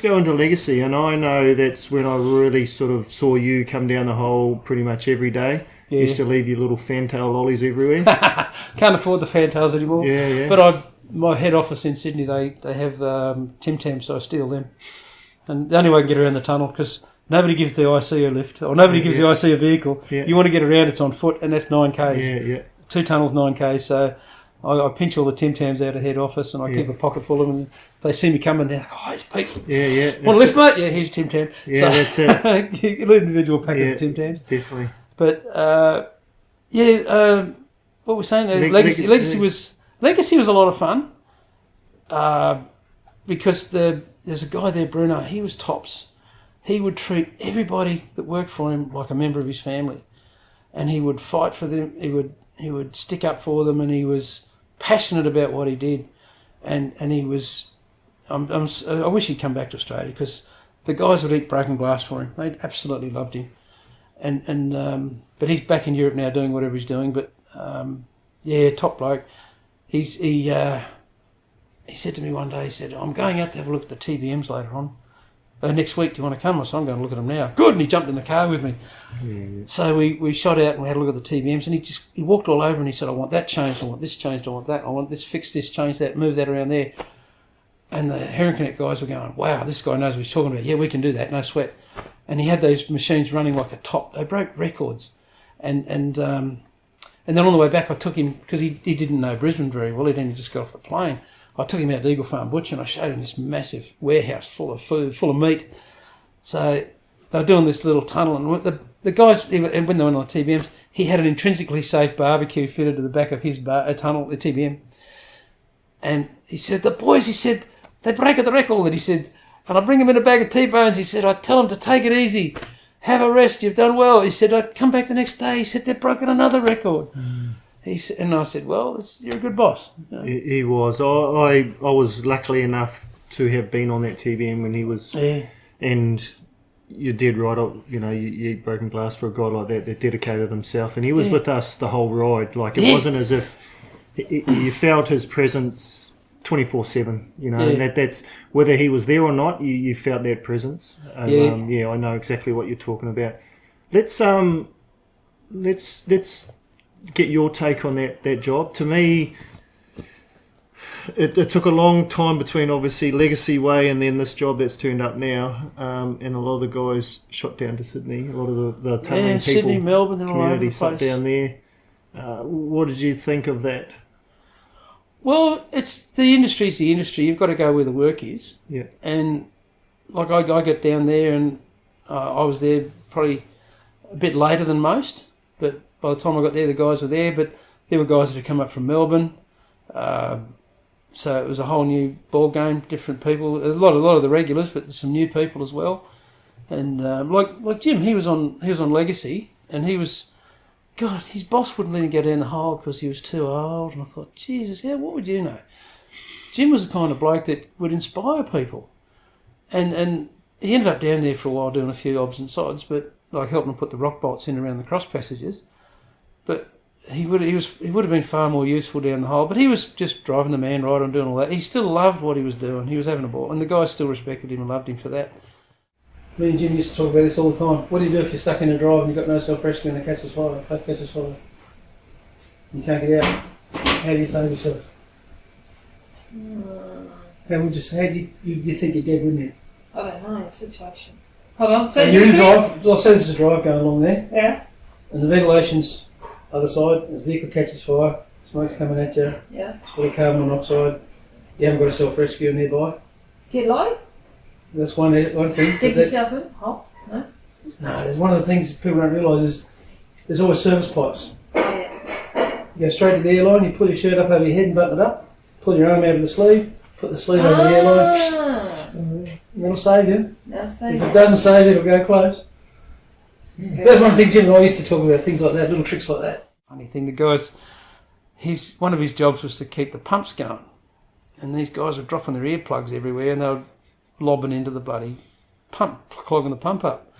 go into legacy, and I know that's when I really sort of saw you come down the hole pretty much every day. Yeah. Used to leave your little fantail lollies everywhere. Can't afford the fantails anymore. Yeah. But my head office in Sydney, they have Tim Tams, so I steal them. And the only way I can get around the tunnel, because nobody gives the IC a lift, or nobody gives the IC a vehicle. Yeah. You want to get around, it's on foot, and that's 9Ks. Yeah. 2 tunnels, 9Ks. So I pinch all the Tim Tams out of head office, and I keep a pocket full of them. And they see me coming, they're like, "Oh, it's Pete. Yeah. Want a lift, mate? Yeah, here's Tim Tam." Yeah, that's it. An individual packet of Tim Tams. Definitely. But what we're saying, legacy was a lot of fun. Because there's a guy there, Bruno. He was tops. He would treat everybody that worked for him like a member of his family, and he would fight for them. He would stick up for them, and he was passionate about what he did. And he was. I wish he'd come back to Australia, because the guys would eat broken glass for him. They absolutely loved him. But he's back in Europe now doing whatever he's doing. But top bloke. He said to me one day, he said, "I'm going out to have a look at the TBMs later on. Next week, do you want to come?" I said, "I'm going to look at them now." Good, and he jumped in the car with me. Yeah. So we shot out and we had a look at the TBMs, and he walked all over and he said, "I want that changed, I want this changed, I want that, I want this, fix this, change that, move that around there." And the Herring Connect guys were going, "Wow, this guy knows what he's talking about. Yeah, we can do that, no sweat." And he had those machines running like a top. They broke records. And then on the way back, I took him, because he didn't know Brisbane very well. He'd only just got off the plane. I took him out to Eagle Farm Butcher, and I showed him this massive warehouse full of food, full of meat. So they were doing this little tunnel, and the guys, when they went on the TBMs, he had an intrinsically safe barbecue fitted to the back of his tunnel, the TBM. And he said, "The boys," he said, "they break the record," he said, "and I bring them in a bag of T-bones." He said, "I tell them to take it easy, have a rest, you've done well." He said, "I'd come back the next day." He said, "They've broken another record." And I said, "Well, you're a good boss." You know? He was. I was lucky enough to have been on that TBM when he was. Yeah. And you did right. You eat broken glass for a guy like that dedicated himself, and he was with us the whole ride. Like, it wasn't as if you felt his presence 24/7. And that's whether he was there or not. You felt that presence. And, I know exactly what you're talking about. Let's get your take on that job. To me, it took a long time between, obviously, Legacy Way and then this job that's turned up now. And a lot of the guys shot down to Sydney. A lot of the tunnelling people, Sydney, Melbourne, and all over the shot place down there. What did you think of that? Well, the industry's the industry. You've got to go where the work is. Yeah. And like I got down there, and I was there probably a bit later than most, but by the time I got there, the guys were there. But there were guys that had come up from Melbourne, so it was a whole new ball game, different people. There's a lot of the regulars, but there's some new people as well. And like Jim, he was on Legacy, and he was. God, his boss wouldn't let him go down the hole because he was too old. And I thought, Jesus, what would you know? Jim was the kind of bloke that would inspire people. And he ended up down there for a while doing a few odds and sods, but like helping him put the rock bolts in around the cross passages. But he would have been far more useful down the hole. But he was just driving the man right and doing all that. He still loved what he was doing. He was having a ball. And the guys still respected him and loved him for that. Me and Jim used to talk about this all the time. What do you do if you're stuck in a drive and you've got no self-rescue and the catches fire? Catches fire. You can't get out. How do you save yourself? How do you think you're dead, wouldn't you? I don't know, the situation. Hold on. So you're in drive. I'll say there's a drive going along there. Yeah. And the ventilation's other side. The vehicle catches fire. Smoke's coming at you. Yeah. It's full of carbon monoxide. You haven't got a self-rescue nearby. Get low? That's one thing. Dig yourself in? Hop? No? No, there's one of the things people don't realise is there's always service pipes. Yeah. You go straight to the airline, you pull your shirt up over your head and button it up, pull your arm out of the sleeve, put the sleeve over the airline. That'll save you. If it doesn't save you, it'll go close. Okay. That's one thing Jim and I used to talk about, things like that, little tricks like that. Funny thing, the guys, one of his jobs was to keep the pumps going. And these guys were dropping their earplugs everywhere and they were lobbing into the bloody pump, clogging the pump up.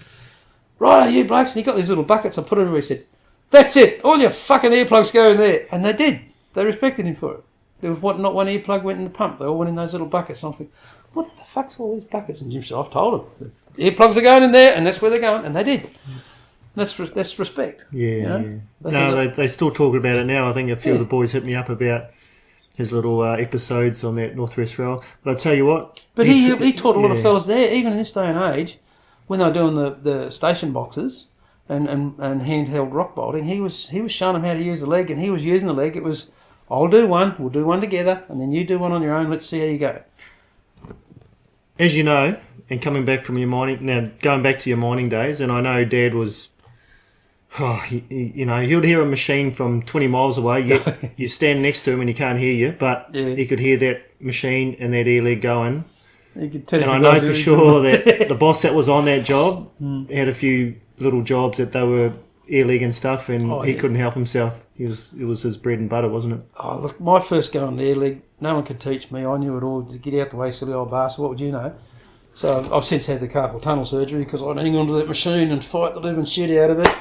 Right, you blokes, and he got these little buckets I put everywhere. He said, "That's it, all your fucking earplugs go in there." And they did. They respected him for it. There was not one earplug went in the pump. They all went in those little buckets. And I think, what the fuck's all these buckets? And Jim said, I've told them. The earplugs are going in there, and that's where they're going. And they did. That's respect. Yeah, you know? yeah. No, they still talk about it now. I think a few of the boys hit me up about his little episodes on that Northwest Rail. But I tell you what... But he taught a lot of fellas there, even in this day and age, when they were doing the station boxes and handheld rock bolting, he was showing them how to use the leg, and he was using the leg. It was, I'll do one, we'll do one together, and then you do one on your own, let's see how you go. As you know, and coming back from your mining... Now, going back to your mining days, and I know Dad was... Oh, you know, he'll hear a machine from 20 miles away. You stand next to him and he can't hear you, but he could hear that machine and that air leg going. And I know for sure that the boss that was on that job had a few little jobs that they were air leg and stuff, and he couldn't help himself. It was his bread and butter, wasn't it? Oh, look, my first go on the air leg, no one could teach me. I knew it all. To get out the way, silly old bastard, what would you know? So I've since had the carpal tunnel surgery because I'd hang onto that machine and fight the living shit out of it.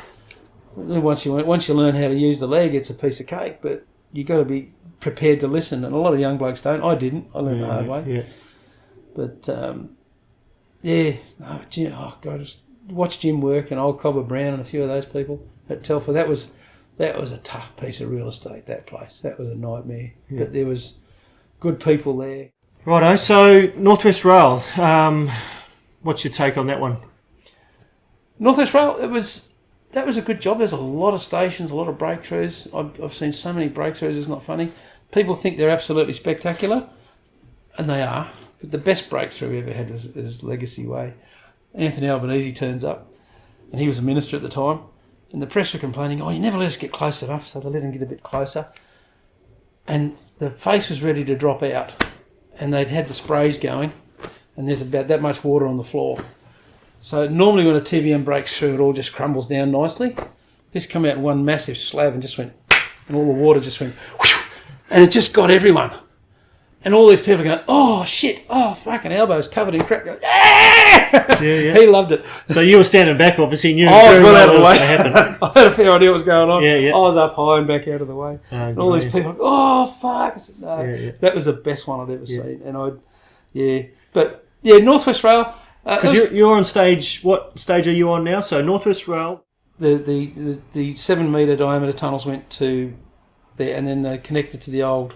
Once you learn how to use the leg, it's a piece of cake, but you got to be prepared to listen, and a lot of young blokes don't. I didn't. I learned the hard way. Yeah. But Jim, just watch Jim work and old Cobber Brown and a few of those people at Telfer. That was a tough piece of real estate. That place, that was a nightmare. Yeah. But there was good people there. Righto. So Northwest Rail, what's your take on that one? Northwest Rail, that was a good job. There's a lot of stations, a lot of breakthroughs. I've seen so many breakthroughs, it's not funny. People think they're absolutely spectacular, and they are. But the best breakthrough we ever had was Legacy Way. Anthony Albanese turns up, and he was a minister at the time, and the press were complaining, you never let us get close enough, so they let him get a bit closer. And the face was ready to drop out, and they'd had the sprays going, and there's about that much water on the floor. So normally when a TBM breaks through, it all just crumbles down nicely. This come out in one massive slab and just went, and all the water just went, whoosh, and it just got everyone. And all these people going, oh shit, oh fucking elbows covered in crap. Going, yeah. He loved it. So you were standing back, obviously, and you I was well out of the way. Happen. I had a fair idea what was going on. Yeah. I was up high and back out of the way. And all these people, oh fuck. I said, no. That was the best one I'd ever seen. And But Northwest Rail. Because you're on stage. What stage are you on now? So Northwest Rail. The 7 metre diameter tunnels went to there, and then they connected to the old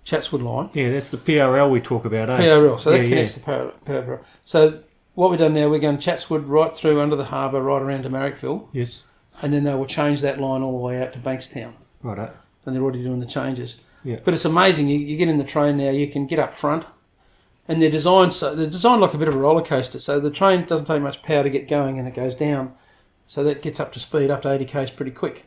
Chatswood line. Yeah, that's the PRL we talk about. PRL. So that connects to PRL. So what we've done now, we're going Chatswood right through under the harbour, right around to Marrickville. Yes. And then they will change that line all the way out to Bankstown. Right. And they're already doing the changes. Yeah. But it's amazing. You get in the train now, you can get up front. And they're designed like a bit of a roller coaster. So the train doesn't take much power to get going, and it goes down. So that gets up to speed, up to 80 k's pretty quick.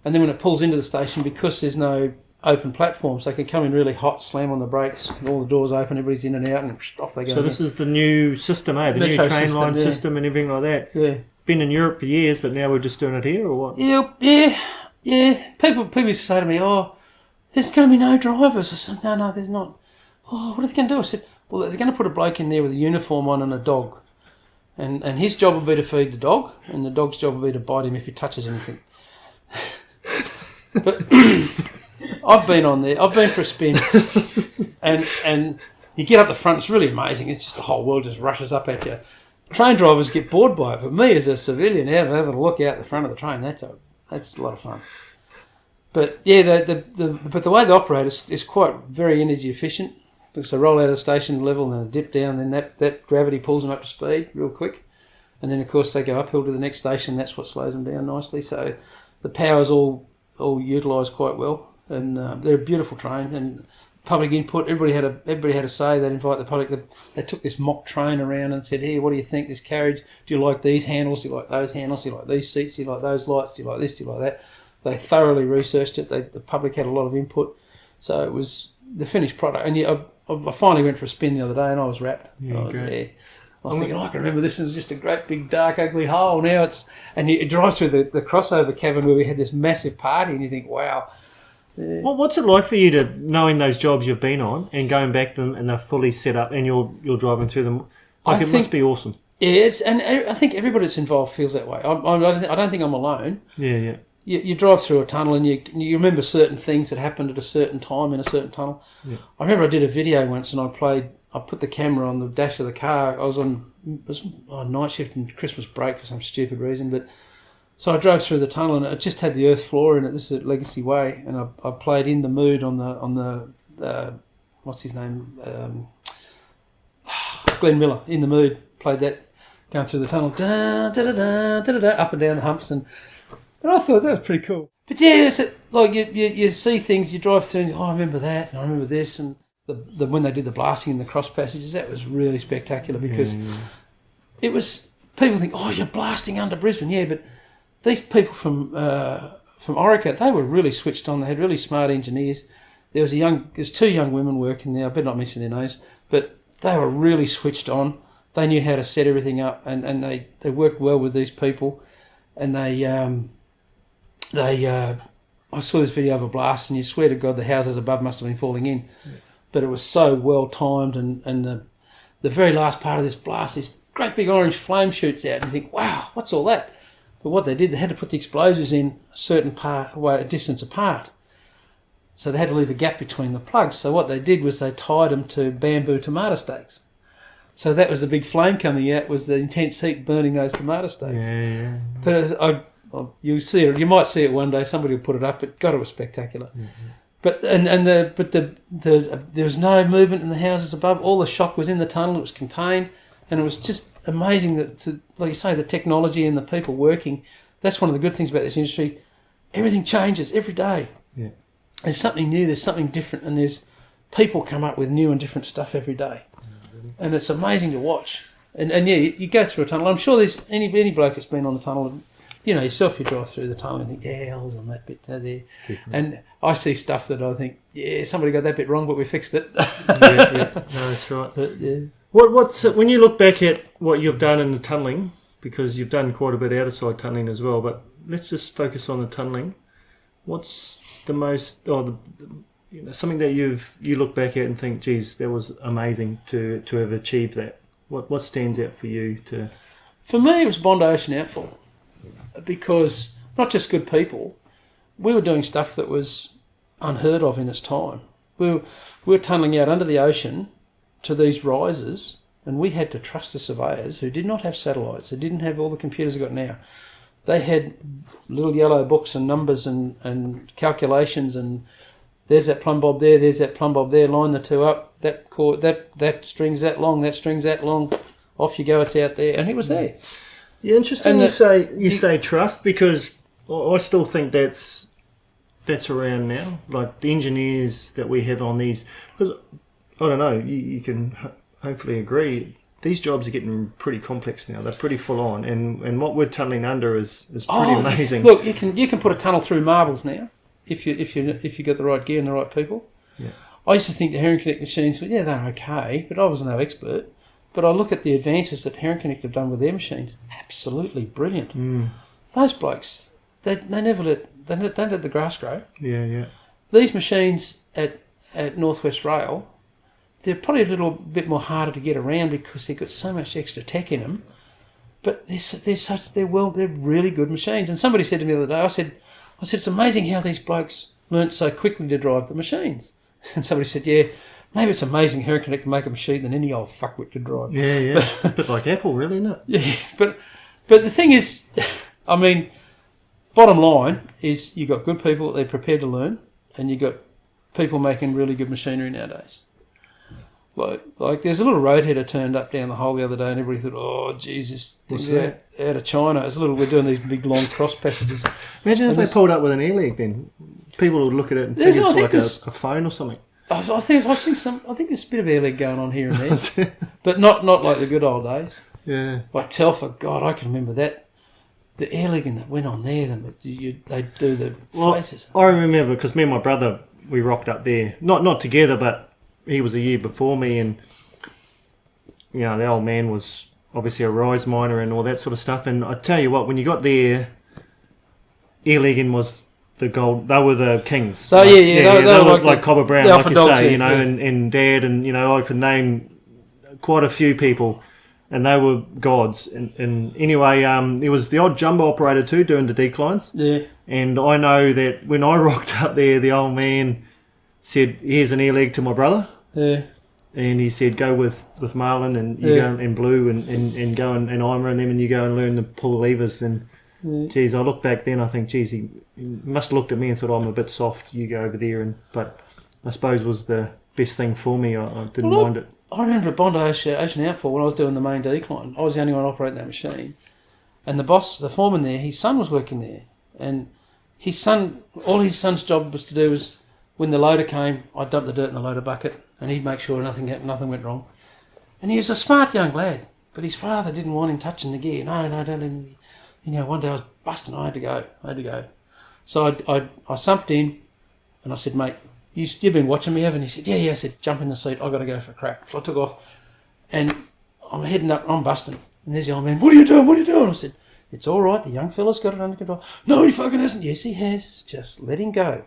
And then when it pulls into the station, because there's no open platforms, they can come in really hot, slam on the brakes, and all the doors open, everybody's in and out, and off they go. So this is the new system, The new train line system and everything like that. Yeah. Been in Europe for years, but now we're just doing it here, or what? Yeah. People used to say to me, there's going to be no drivers. I said, no, there's not. What are they going to do? I said, well, they're going to put a bloke in there with a uniform on and a dog. And his job will be to feed the dog, and the dog's job will be to bite him if he touches anything. But I've been on there. I've been for a spin. and you get up the front. It's really amazing. It's just the whole world just rushes up at you. Train drivers get bored by it. But me as a civilian, having a look out the front of the train, that's a lot of fun. But yeah, but the way they operate is quite very energy efficient. Because they roll out of the station level and they dip down, then that gravity pulls them up to speed real quick. And then, of course, they go uphill to the next station. That's what slows them down nicely. So the power's all utilised quite well. And they're a beautiful train. And public input, everybody had a say. They'd invite the public. They took this mock train around and said, here, what do you think, this carriage? Do you like these handles? Do you like those handles? Do you like these seats? Do you like those lights? Do you like this? Do you like that? They thoroughly researched it. The public had a lot of input. So it was the finished product. And I finally went for a spin the other day and I was wrapped. Yeah, I was thinking, I can remember this is just a great big dark ugly hole. Now it drives through the crossover cavern where we had this massive party, and you think, wow. Yeah. Well, what's it like for you to knowing those jobs you've been on and going back to them and they're fully set up and you're driving through them? It must be awesome. Yeah, and I think everybody that's involved feels that way. I don't think I'm alone. Yeah. you drive through a tunnel and you remember certain things that happened at a certain time in a certain tunnel. Yeah. I remember I did a video once and I put the camera on the dash of the car. I was on night shift and Christmas break for some stupid reason, but so I drove through the tunnel and it just had the earth floor in it. This is at Legacy Way, and I played In the Mood on the what's his name, Glenn Miller. In the Mood, played that going through the tunnel, da, da, da, da, da, da, da, up and down the humps, and I thought that was pretty cool. But yeah, it's like you see things, you drive through, and I remember that, and I remember this, and the when they did the blasting in the cross passages, that was really spectacular because it was, people think, oh, you're blasting under Brisbane, yeah, but these people from Orica, they were really switched on. They had really smart engineers. There's two young women working there. I better not mention their names, but they were really switched on. They knew how to set everything up, and they worked well with these people. And I saw this video of a blast, and you swear to God the houses above must have been falling in. Yeah. But it was so well timed, and the very last part of this blast, this great big orange flame shoots out, and you think, wow, what's all that? But what they did, they had to put the explosives in a certain a distance apart. So they had to leave a gap between the plugs. So what they did was they tied them to bamboo tomato stakes. So that was the big flame coming out, was the intense heat burning those tomato stakes. Yeah. But you see it. You might see it one day. Somebody will put it up. But God, it was spectacular. Mm-hmm. But there was no movement in the houses above. All the shock was in the tunnel. It was contained, and it was just amazing that, like you say, the technology and the people working. That's one of the good things about this industry. Everything changes every day. Yeah. There's something new. There's something different, and there's people come up with new and different stuff every day. And it's amazing to watch. And yeah, you go through a tunnel. I'm sure there's any bloke that's been on the tunnel, you know, yourself, you drive through the tunnel and think, yeah, I was on that bit there. Definitely. And I see stuff that I think, yeah, somebody got that bit wrong, but we fixed it. Yeah. No, that's right. But, yeah. What's when you look back at what you've done in the tunnelling, because you've done quite a bit outside tunnelling as well, but let's just focus on the tunnelling. What's the most, something that you look back at and think, geez, that was amazing to have achieved that? What stands out for you to? For me, it was Bondi Ocean Outfall, because not just good people, we were doing stuff that was unheard of in its time. We were tunnelling out under the ocean to these risers, and we had to trust the surveyors who did not have satellites. They didn't have all the computers they've got now. They had little yellow books and numbers and calculations, and there's that plumb bob there, there's that plumb bob there, line the two up, that cord, that string's that long, that string's that long, off you go, it's out there, and it was there. Yeah, interesting you say trust, because I still think that's around now. Like the engineers that we have on these, because I don't know, you can hopefully agree, these jobs are getting pretty complex now. They're pretty full on, and what we're tunnelling under is pretty amazing. Look, you can put a tunnel through marbles now if you got the right gear and the right people. Yeah. I used to think the Herring Connect machines, they're okay, but I was no expert. But I look at the advances that Herring Connect have done with their machines, absolutely brilliant. Mm. Those blokes, they don't let the grass grow. Yeah. These machines at Northwest Rail, they're probably a little bit more harder to get around because they've got so much extra tech in them. But they're really good machines. And somebody said to me the other day, I said it's amazing how these blokes learnt so quickly to drive the machines. And somebody said, yeah, maybe it's amazing Herring Connect can make a machine than any old fuckwit could drive. Yeah. A bit like Apple, really, isn't it? Yeah, but the thing is, I mean, bottom line is you got good people that they're prepared to learn, and you got people making really good machinery nowadays. Like there's a little roadheader turned up down the hole the other day, and everybody thought, oh, Jesus, this is out of China. We're doing these big long cross passages. Imagine if they pulled up with an air leg then. People would look at it and think it's like a phone or something. I think there's a bit of air leg going on here and there, but not like the good old days. Yeah. Like Telfer, God, I can remember that. The air legging that went on there, they do the faces. I remember because me and my brother, we rocked up there, not together, but he was a year before me, and the old man was obviously a rise miner and all that sort of stuff. And I tell you what, when you got there, air legging was the gold. They were the kings. So they were like Cobber Brown, like you dogs, say, and Dad, and I could name quite a few people. and they were gods. And anyway, there was the odd jumbo operator too doing the declines. Yeah. And I know that when I rocked up there, the old man said, "Here's an ear leg to my brother." Yeah. And he said, "Go with Marlon and you go and Blue and go and Ima and them, and you go and learn to pull levers." And geez, I look back then, I think, geez, he must have looked at me and thought, "I'm a bit soft. You go over there." But I suppose it was the best thing for me. I didn't mind it. I remember at Bondi Ocean Outfall when I was doing the main decline. I was the only one operating that machine, and the boss, the foreman there, his son was working there, and his son, all his son's job was to do was when the loader came, I'd dump the dirt in the loader bucket, and he'd make sure nothing went wrong. And he was a smart young lad, but his father didn't want him touching the gear. No, don't. One day I was busting. I had to go. So I sumped in, and I said, "Mate, you've been watching me, haven't you?" He said, "Yeah." I said, "Jump in the seat. I got to go for a crack." So I took off, and I'm heading up. I'm busting, and there's the old man. "What are you doing?" I said, "It's all right. The young fella's got it under control." "No, he fucking hasn't." "Yes, he has. Just let him go."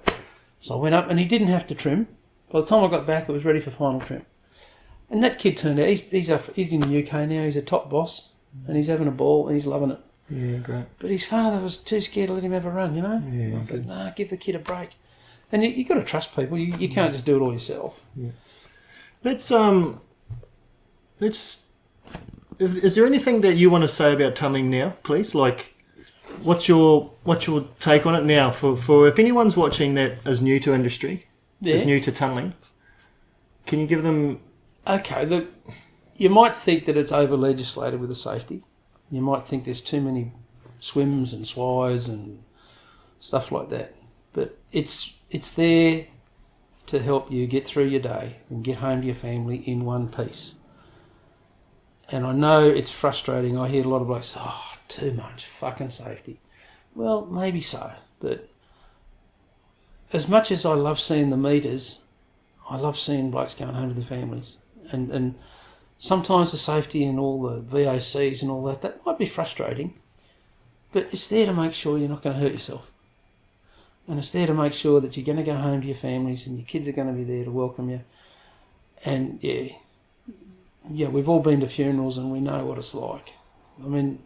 So I went up, and he didn't have to trim. By the time I got back, it was ready for final trim. And that kid turned out, he's in the UK now, he's a top boss, and he's having a ball, and he's loving it. Yeah, great. But his father was too scared to let him have a run, Yeah, I thought, nah, give the kid a break. And you got to trust people, you can't just do it all yourself. Yeah. Let's, is there anything that you want to say about tunneling now, please? Like, what's your take on it now? For if anyone's watching that is new to industry, is new to tunneling, can you give them... Okay, look, you might think that it's over-legislated with the safety. You might think there's too many swims and swires and stuff like that. But it's there to help you get through your day and get home to your family in one piece. And I know it's frustrating. I hear a lot of blokes say, "Oh, too much fucking safety." Well, maybe so, but as much as I love seeing the meters, I love seeing blokes going home to their families. And sometimes the safety and all the VOCs and all that might be frustrating, but it's there to make sure you're not going to hurt yourself. And it's there to make sure that you're going to go home to your families and your kids are going to be there to welcome you. And yeah, we've all been to funerals and we know what it's like. I mean,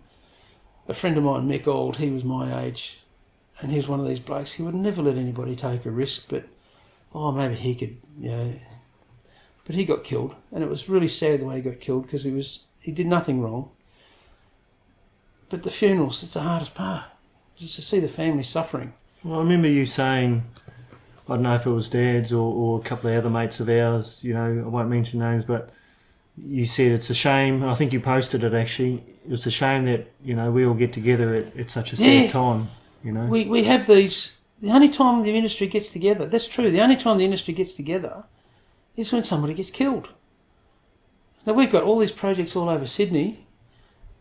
a friend of mine, Mick Old, he was my age, and he's one of these blokes, he would never let anybody take a risk, but, maybe he could, But he got killed, and it was really sad the way he got killed because he did nothing wrong. But the funerals, it's the hardest part, just to see the family suffering. Well, I remember you saying, I don't know if it was Dad's or a couple of other mates of ours, I won't mention names, but you said it's a shame, and I think you posted it actually, it was a shame that, we all get together at such a sad time, We have these, the only time the industry gets together, that's true, the only time the industry gets together is when somebody gets killed. Now we've got all these projects all over Sydney,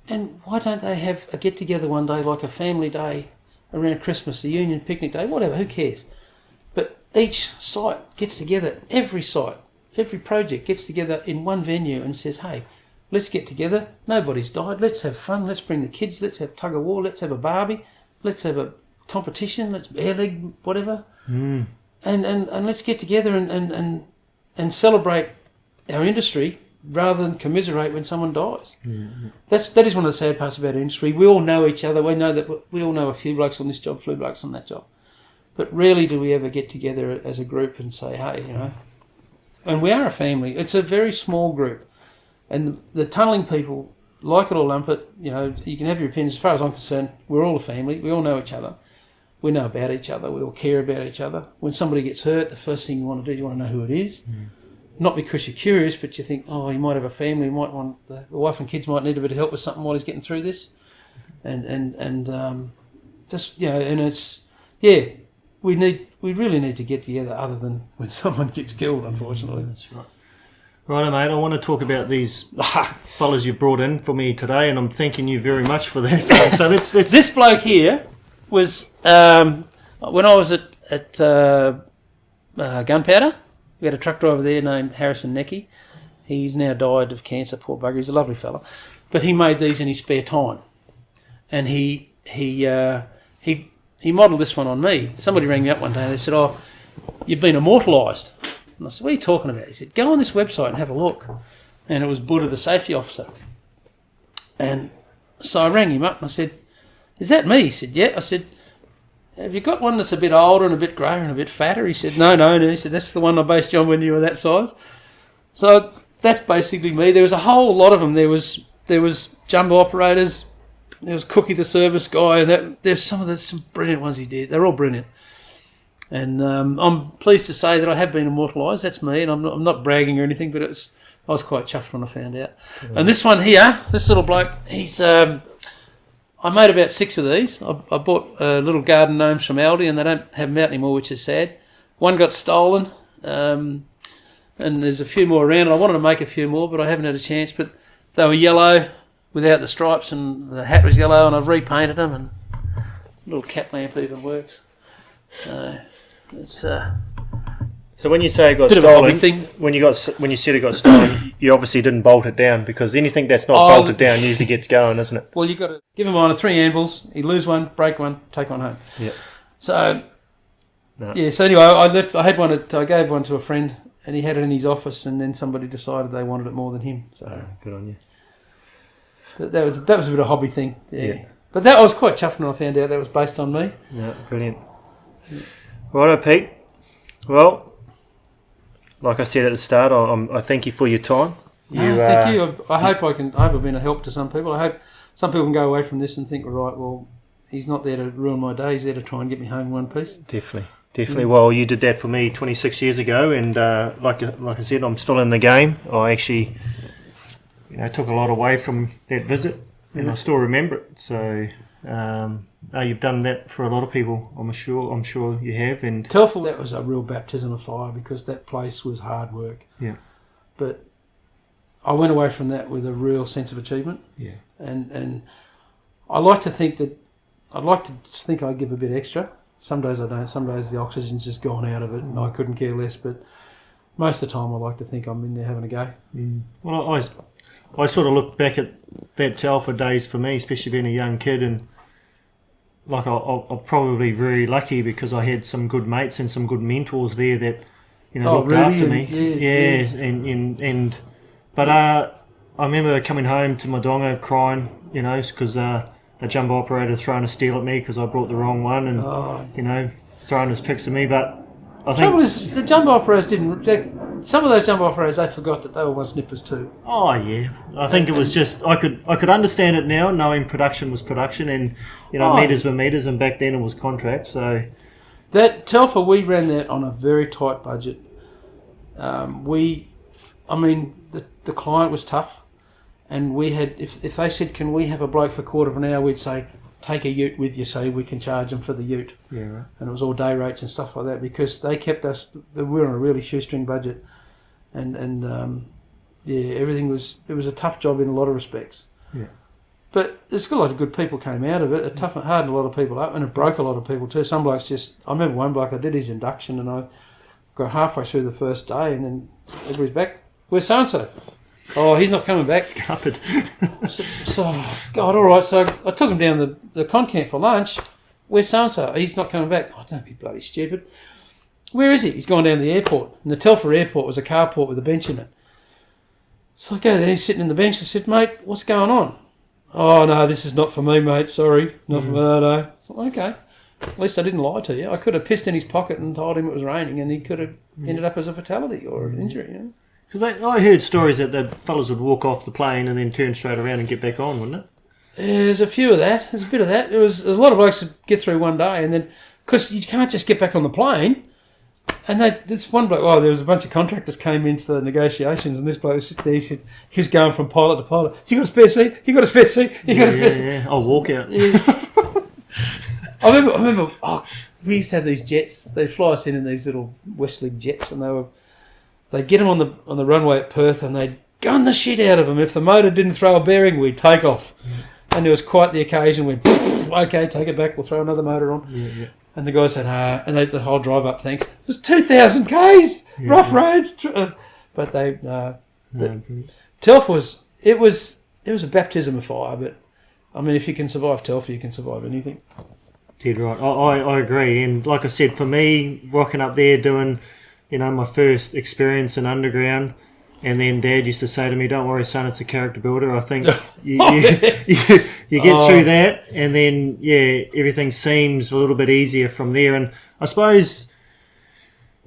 and why don't they have a get-together one day, like a family day around Christmas, the Union Picnic Day, whatever, who cares? But each site gets together, every site, every project gets together in one venue and says, hey, let's get together, nobody's died, let's have fun, let's bring the kids, let's have tug of war, let's have a barbie, let's have a competition, let's air leg, whatever, and let's get together and celebrate our industry rather than commiserate when someone dies. Mm-hmm. That is one of the sad parts about our industry. We all know each other. We know that we all know a few blokes on this job, few blokes on that job. But rarely do we ever get together as a group and say, hey, And we are a family. It's a very small group. And the tunnelling people, like it or lump it, you can have your opinions. As far as I'm concerned, we're all a family. We all know each other. We know about each other. We all care about each other. When somebody gets hurt, the first thing you want to do, you want to know who it is. Mm. Not because you're curious, but you think, he might have a family. He might want the wife and kids might need a bit of help with something while he's getting through this, and just and it's we really need to get together other than when someone gets killed. Unfortunately, that's right. Right, mate. I want to talk about these fellas you brought in for me today, and I'm thanking you very much for that. So let's this bloke here was when I was at Gunpowder. We had a truck driver there named Harrison Necky. He's now died of cancer, poor bugger. He's a lovely fella. But he made these in his spare time. And he modelled this one on me. Somebody rang me up one day and they said, you've been immortalised. And I said, what are you talking about? He said, go on this website and have a look. And it was Buddha, the safety officer. And so I rang him up and I said, "Is that me?" He said, "Yeah." I said, "Have you got one that's a bit older and a bit greyer and a bit fatter?" He said, No. He said, "That's the one I based you on when you were that size." So that's basically me. There was a whole lot of them. There was jumbo operators. There was Cookie the service guy, and there's some brilliant ones he did. They're all brilliant. And I'm pleased to say that I have been immortalised. That's me, and I'm not bragging or anything, but I was quite chuffed when I found out. Yeah. And this one here, this little bloke, he's I made about 6 of these. I bought little garden gnomes from Aldi, and they don't have them out anymore, which is sad. One got stolen, and there's a few more around. I wanted to make a few more, but I haven't had a chance. But they were yellow without the stripes, and the hat was yellow, and I've repainted them, and the little cat lamp even works. So it's So when you say it got bit stolen, of a thing. when you said it got stolen, you obviously didn't bolt it down, because anything that's not bolted down usually gets going, isn't it? Well, you've got to give him on 3 anvils. You lose one, break one, take one home. Yeah. So, No. yeah. So anyway, I gave one to a friend, and he had it in his office, and then somebody decided they wanted it more than him. So Good on you. but that was a bit of a hobby thing. Yeah. But I was quite chuffed when I found out that was based on me. Yeah, brilliant. Righto, Pete. Well, like I said at the start, I thank you for your time. Thank you. I hope I've been a help to some people. I hope some people can go away from this and think, right, well, he's not there to ruin my day. He's there to try and get me home in one piece. Definitely. Well, you did that for me 26 years ago, and like I said, I'm still in the game. I actually, took a lot away from that visit, and I still remember it. So you've done that for a lot of people. I'm sure you have. And Telford, that was a real baptism of fire, because that place was hard work. Yeah. But I went away from that with a real sense of achievement. Yeah. And I like to think I give a bit extra. Some days I don't. Some days the oxygen's just gone out of it, and I couldn't care less. But most of the time, I like to think I'm in there having a go. Mm. Well, I sort of look back at that Telford days for me, especially being a young kid, and like I'm probably very lucky, because I had some good mates and some good mentors there that looked really? after me. Yeah. But I remember coming home to Madonga crying, because a jumbo operator throwing a steel at me because I brought the wrong one, and throwing his picks at me. But I think the trouble is, the jumbo operators didn't. Some of those jumbo operators, they forgot that they were once nippers too. Oh yeah, I think it was just I could understand it now, knowing production was production, and meters were meters, and back then it was contract. So that Telfer, we ran that on a very tight budget. The client was tough, and we had if they said, "Can we have a bloke for a quarter of an hour?" we'd say, "Take a ute with you, so we can charge them for the ute." Yeah, right. And it was all day rates and stuff like that, because they kept us. We were on a really shoestring budget, and everything was. It was a tough job in a lot of respects. Yeah. But there's still a lot of good people came out of it. It hardened a lot of people up, and it broke a lot of people too. Some blokes just. I remember one bloke. I did his induction, and I got halfway through the first day, and then everybody's back. Where's so and so? Oh, he's not coming back. Scuppered. So, God, all right. So I took him down the con camp for lunch. Where's so-and-so? He's not coming back. Oh, don't be bloody stupid. Where is he? He's gone down to the airport. And the Telfer airport was a carport with a bench in it. So I go there, he's sitting in the bench. I said, "Mate, what's going on?" "Oh, no, this is not for me, mate. Sorry. Not for me, no." So, okay. At least I didn't lie to you. I could have pissed in his pocket and told him it was raining, and he could have ended up as a fatality or an injury, Because I heard stories that the fellas would walk off the plane and then turn straight around and get back on, wouldn't it? There's a few of that. There's a bit of that. There's a lot of blokes that get through one day, and then because you can't just get back on the plane. And this one bloke, there was a bunch of contractors came in for negotiations, and this bloke was sitting there. He was going from pilot to pilot. "You got a spare seat? You got a spare seat? You got a spare seat?" Yeah. I'll walk out. Yeah. I remember. We used to have these jets. They'd fly us in these little Westlake jets, and they'd get them on the runway at Perth, and they'd gun the shit out of them. If the motor didn't throw a bearing, we'd take off. And there was quite the occasion when, "Okay, take it back. We'll throw another motor on." Yeah. And the guy said, and the whole drive up, "Thanks." It was 2,000 k's, rough roads, but they. Telfer was a baptism of fire. But I mean, if you can survive Telfer, you can survive anything. Dead right. I agree. And like I said, for me, rocking up there doing, my first experience in underground, And then Dad used to say to me, "Don't worry, son, it's a character builder." I think you Oh, get through that, and then everything seems a little bit easier from there. And I suppose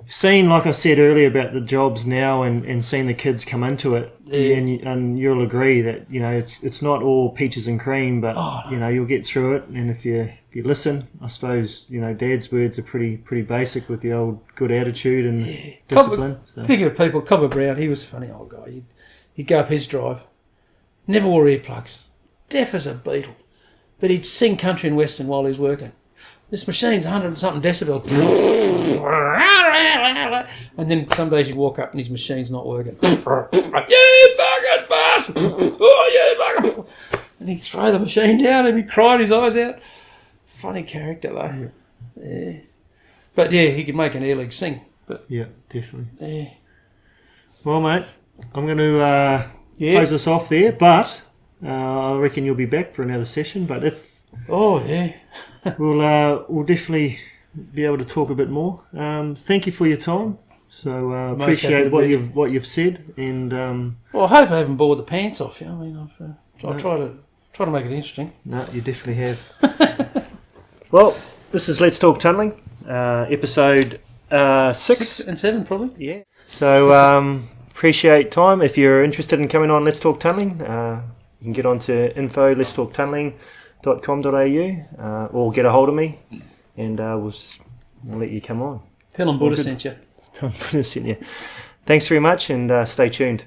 seeing, like I said earlier, about the jobs now, and seeing the kids come into it, and you'll agree that it's not all peaches and cream, but you'll get through it. And if you listen, I suppose Dad's words are pretty basic with the old good attitude and discipline. Thinking of people, Cobber Brown, he was a funny old guy. He'd go up his drive, never wore earplugs, deaf as a beetle, but he'd sing country and western while he was working. This machine's 100 and something decibels. And then some days you walk up and his machine's not working. You fucking bastard! Oh, you fucking... And he'd throw the machine down and he'd cry his eyes out. Funny character, though. Yeah. But, he could make an air leg sing. But, yeah, definitely. Yeah. Well, mate, I'm going to close this off there, but I reckon you'll be back for another session. But if... Oh, yeah. we'll definitely be able to talk a bit more. Thank you for your time. So appreciate what you've said, and well, I hope I haven't bored the pants off you. I mean, I'll try to make it interesting. No, you definitely have. Well, this is Let's Talk Tunnelling, episode 6 and 7 probably. Yeah. So appreciate time. If you're interested in coming on Let's Talk Tunnelling, you can get on to info.letstalktunnelling.com.au or get a hold of me, and we'll let you come on. Tell them Buddha sent you. Thanks very much, and stay tuned.